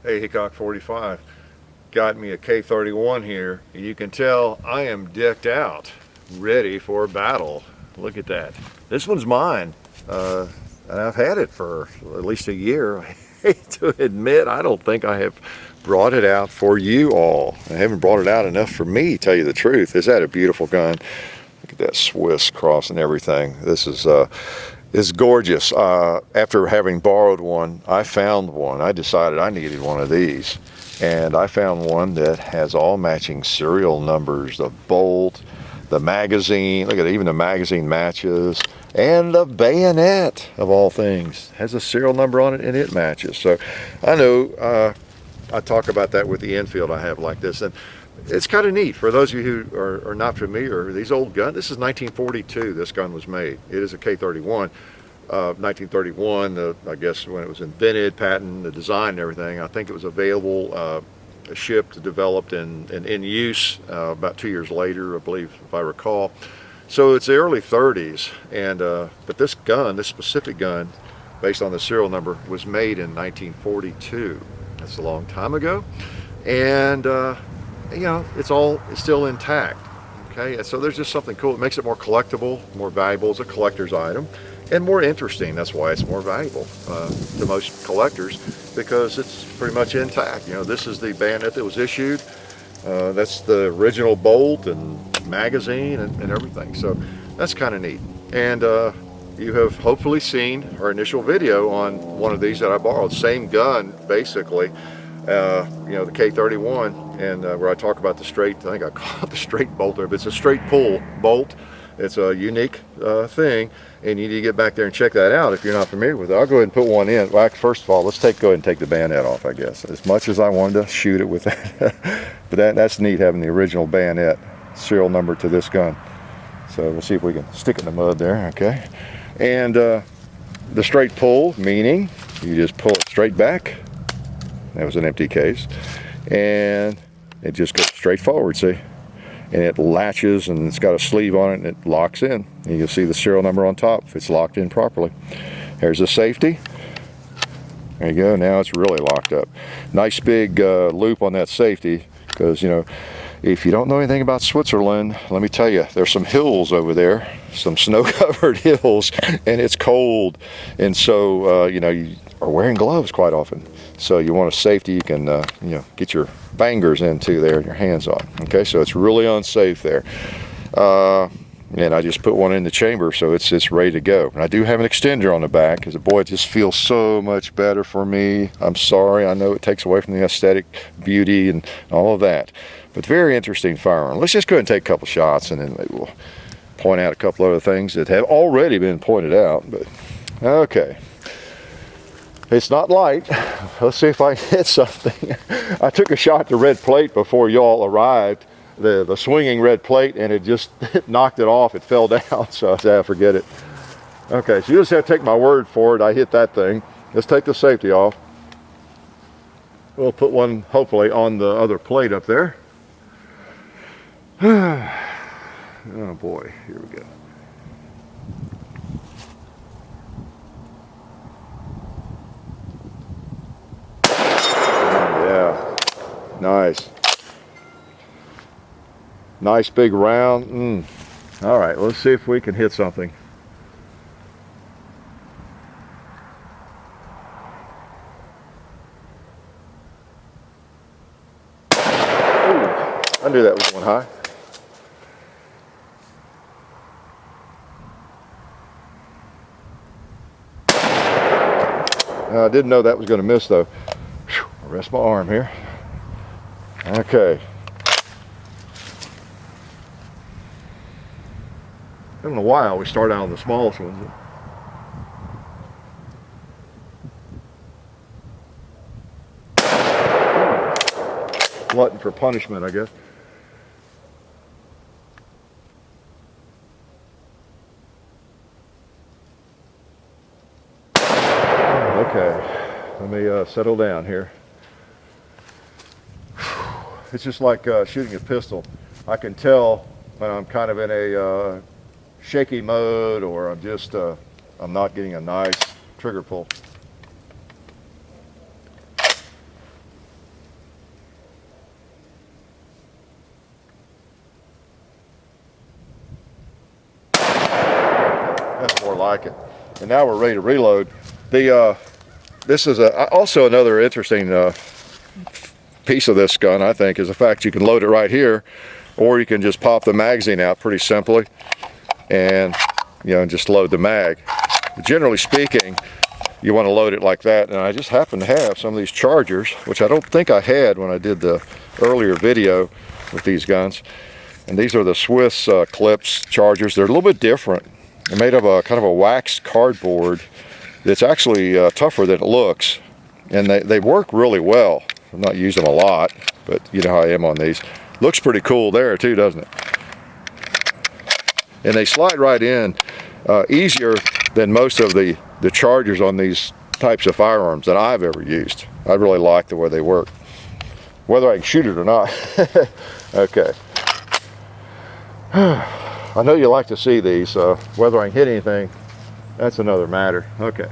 Hey, Hickok 45 got me a K31 here. You can tell I am decked out, ready for battle. Look at that. This one's mine. And I've had it for at least a year. I hate to admit, I don't think I have brought it out for you all. I haven't brought it out enough for me, tell you the truth. Is that a beautiful gun? Look at that Swiss cross and everything. This is gorgeous. After having borrowed one, I found one. I decided I needed one of these. And I found one that has all matching serial numbers, the bolt, the magazine, look at it, even the magazine matches, and the bayonet, of all things, has a serial number on it and it matches. So I know I talk about that with the Enfield I have like this. And it's kind of neat for those of you who are not familiar. These old guns, this is 1942 this gun was made. It is a K31. 1931, I guess when it was invented, patent, the design and everything. I think it was available, shipped, developed, and in use about 2 years later, I believe, if I recall. So it's the early 30s, and but this gun, this specific gun, based on the serial number, was made in 1942. That's a long time ago, and you know, it's still intact. Okay, and so there's just something cool. It makes it more collectible, more valuable as a collector's item, and more interesting. That's why it's more valuable to most collectors, because it's pretty much intact. You know, this is the bayonet that was issued. That's the original bolt and magazine and everything. So that's kind of neat. And you have hopefully seen our initial video on one of these that I borrowed. Same gun, basically. You know, the K31, and where I talk about the straight, I think I call it the straight bolt there, but it's a straight pull bolt. It's a unique thing, and you need to get back there and check that out if you're not familiar with it. I'll go ahead and put one in. Well, first of all, let's go ahead and take the bayonet off, I guess. As much as I wanted to shoot it with that, but that's neat, having the original bayonet serial number to this gun. So we'll see if we can stick it in the mud there, okay? And the straight pull, meaning you just pull it straight back. That was an empty case, and it just goes straight forward, see? And it latches, and it's got a sleeve on it, and it locks in. And you can see the serial number on top if it's locked in properly. There's the safety. There you go. Now it's really locked up. Nice big loop on that safety, because, you know, if you don't know anything about Switzerland, let me tell you, there's some hills over there, some snow-covered hills, and it's cold. And so, you know, you are wearing gloves quite often. So you want a safety you can, you know, get your fingers into there and your hands on. Okay, so it's really unsafe there. And I just put one in the chamber, so it's ready to go. And I do have an extender on the back, because boy, it just feels so much better for me. I'm sorry, I know it takes away from the aesthetic beauty and all of that, but very interesting firearm. Let's just go ahead and take a couple shots, and then maybe we'll point out a couple other things that have already been pointed out. But okay. It's not light. Let's see if I can hit something. I took a shot at the red plate before y'all arrived, the swinging red plate, and it just knocked it off. It fell down, so I said, forget it. Okay, so you just have to take my word for it. I hit that thing. Let's take the safety off. We'll put one, hopefully, on the other plate up there. Oh boy, here we go. Nice. Nice big round. All right, let's see if we can hit something. Ooh, I knew that was going high. I didn't know that was going to miss, though. Whew, I'll rest my arm here. Okay. I don't know why I always start out on the smallest ones. Glutton for punishment, I guess. Okay, let me settle down here. It's just like shooting a pistol. I can tell when I'm kind of in a shaky mode, or I'm not getting a nice trigger pull. like it. And now we're ready to reload. This is also another interesting piece of this gun, I think, is the fact you can load it right here, or you can just pop the magazine out pretty simply and, you know, just load the mag. Generally speaking, you want to load it like that, and I just happen to have some of these chargers, which I don't think I had when I did the earlier video with these guns. And these are the Swiss clips chargers. They're a little bit different. They're made of a kind of a waxed cardboard that's actually tougher than it looks, and they work really well. I'm not using them a lot, but you know how I am on these. Looks pretty cool there too, doesn't it? And they slide right in easier than most of the chargers on these types of firearms that I've ever used. I really like the way they work, whether I can shoot it or not. Okay. I know you like to see these, whether I can hit anything, that's another matter. Okay.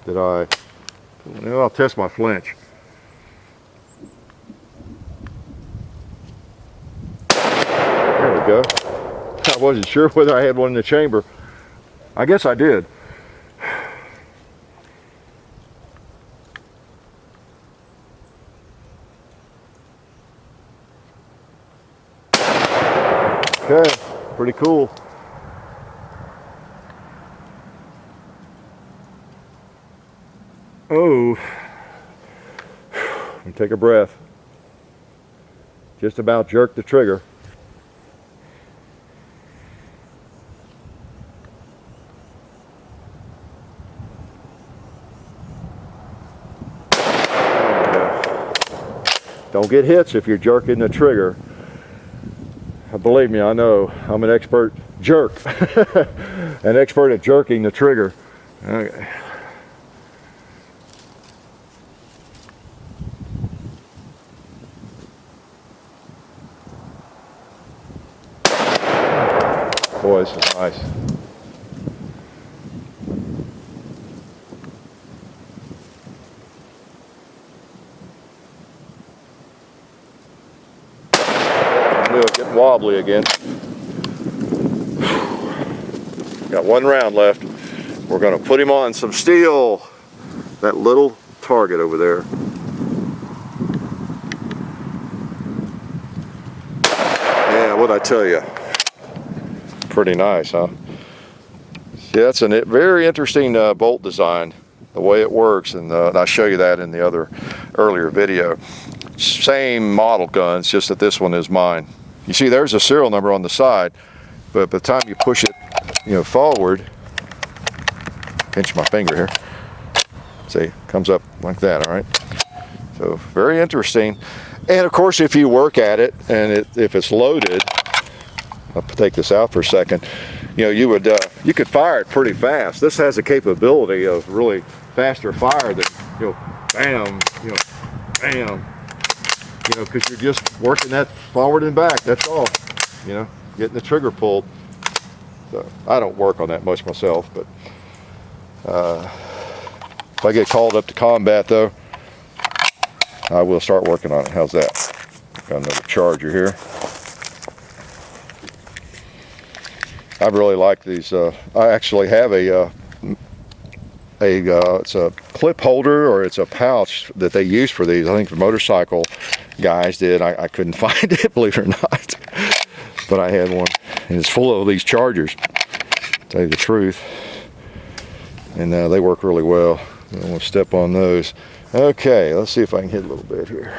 I'll test my flinch. There we go. I wasn't sure whether I had one in the chamber. I guess I did. Okay, pretty cool. Oh, let me take a breath. Just about jerked the trigger. Don't get hits if you're jerking the trigger. Believe me, I know. I'm an expert jerk. An expert at jerking the trigger. Okay. Boy, this is nice. Getting wobbly again. Got one round left. We're going to put him on some steel. That little target over there. Yeah, what'd I tell you? Pretty nice, huh? See, that's a very interesting bolt design, the way it works, and I'll show you that in the other earlier video. Same model guns, just that this one is mine. You see, there's a serial number on the side, but by the time you push it, you know, forward, pinch my finger here. See, comes up like that. All right. So very interesting. And of course, if you work at it and if it's loaded, I'll take this out for a second. You know, you could fire it pretty fast. This has the capability of really faster fire than, you know, bam, you know, bam. You know, because you're just working that forward and back, that's all. You know, getting the trigger pulled. So I don't work on that much myself, but if I get called up to combat though, I will start working on it. How's that? Got another charger here. I really like these. I actually have it's a clip holder, or it's a pouch that they use for these. I think the motorcycle guys did. I couldn't find it, believe it or not, but I had one, and it's full of these chargers, to tell you the truth, and they work really well. I don't want to step on those. Okay, let's see if I can hit a little bit here.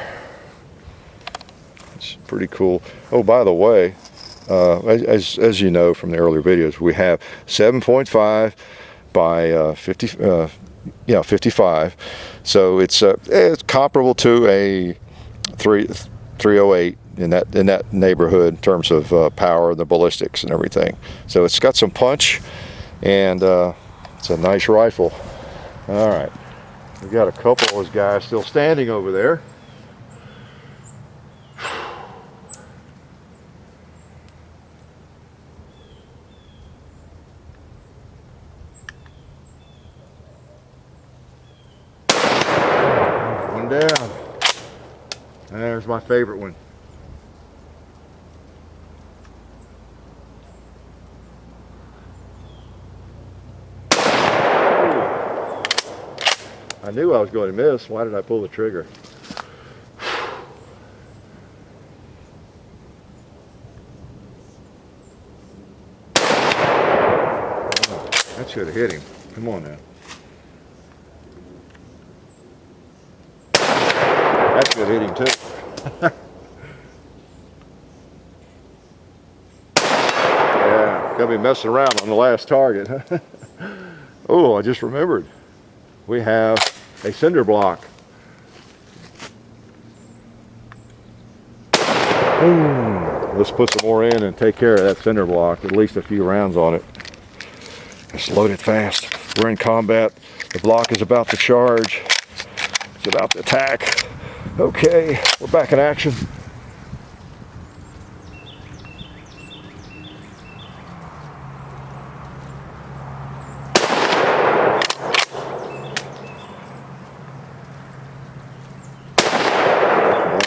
It's pretty cool. Oh, by the way, as you know from the earlier videos, we have 7.5 by 55, so it's comparable to a 308 in that neighborhood in terms of power, the ballistics and everything. So it's got some punch, and it's a nice rifle. All right, we got a couple of those guys still standing over there. One down. There's my favorite one. I knew I was going to miss. Why did I pull the trigger? That should have hit him. Come on now. That should have hit him too. Yeah, gotta be messing around on the last target. Oh, I just remembered. We have a cinder block. Let's put some more in and take care of that cinder block. At least a few rounds on it. Let's load it fast. We're in combat. The block is about to charge. It's about to attack. Okay, we're back in action.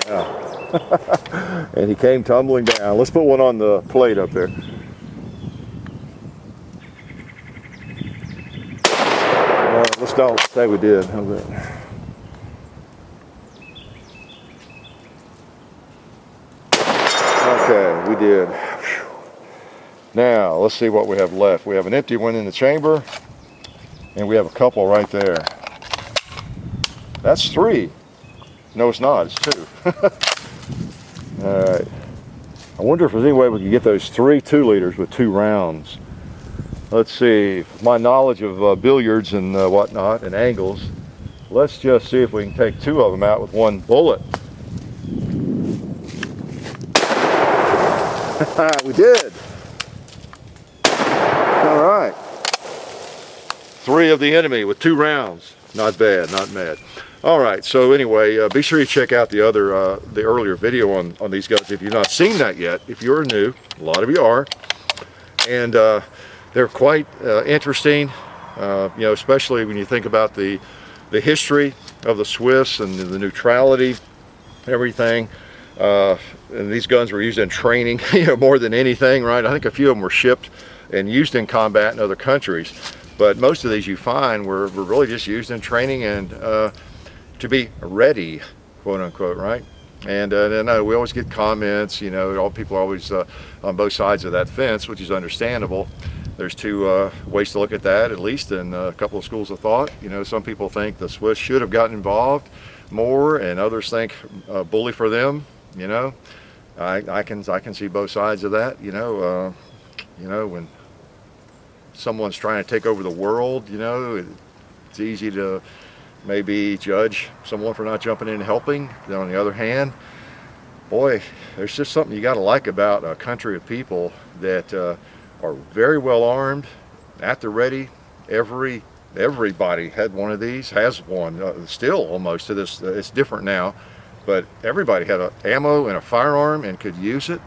Wow. And he came tumbling down. Let's put one on the plate up there. Let's don't say we did. How's that? Okay, we did. Whew. Now, let's see what we have left. We have an empty one in the chamber, and we have a couple right there. That's 3. No, it's not. It's 2. All right. I wonder if there's any way we can get those 3 2-liters with 2 rounds. Let's see. My knowledge of billiards and whatnot and angles. Let's just see if we can take 2 of them out with 1 bullet. We did. All right. 3 of the enemy with 2 rounds. Not bad, not bad. All right. So anyway, be sure you check out the earlier video on these guns if you've not seen that yet. If you're new, a lot of you are, and they're quite interesting. You know, especially when you think about the history of the Swiss and the neutrality, everything. And these guns were used in training, you know, more than anything, right? I think a few of them were shipped and used in combat in other countries, but most of these you find were really just used in training and to be ready, quote unquote, right? And we always get comments, you know, all people are always on both sides of that fence, which is understandable. There's 2 ways to look at that, at least in a couple of schools of thought. You know, some people think the Swiss should have gotten involved more, and others think bully for them. You know, I can see both sides of that. You know, when someone's trying to take over the world, you know, it's easy to maybe judge someone for not jumping in and helping. Then on the other hand, boy, there's just something you got to like about a country of people that are very well armed, at the ready. Everybody had one of these, has one, still almost to this. It's different now. But everybody had an ammo and a firearm and could use it.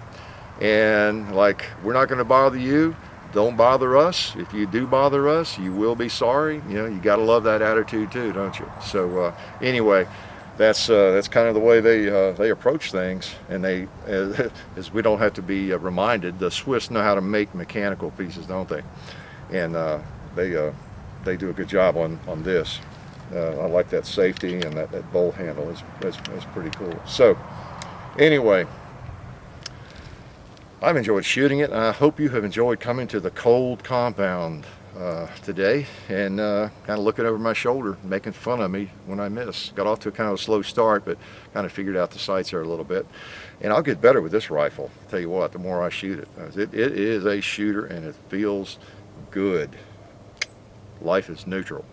And like, we're not going to bother you. Don't bother us. If you do bother us, you will be sorry. You know, you got to love that attitude too, don't you? So anyway, that's kind of the way they approach things. And they, as we don't have to be reminded, the Swiss know how to make mechanical pieces, don't they? And they do a good job on this. I like that safety, and that bolt handle is pretty cool. So anyway, I've enjoyed shooting it, and I hope you have enjoyed coming to the cold compound today and kind of looking over my shoulder, making fun of me when I miss. Got off to a kind of a slow start, but kind of figured out the sights there a little bit. And I'll get better with this rifle. I'll tell you what, the more I shoot it. It is a shooter, and it feels good. Life is neutral.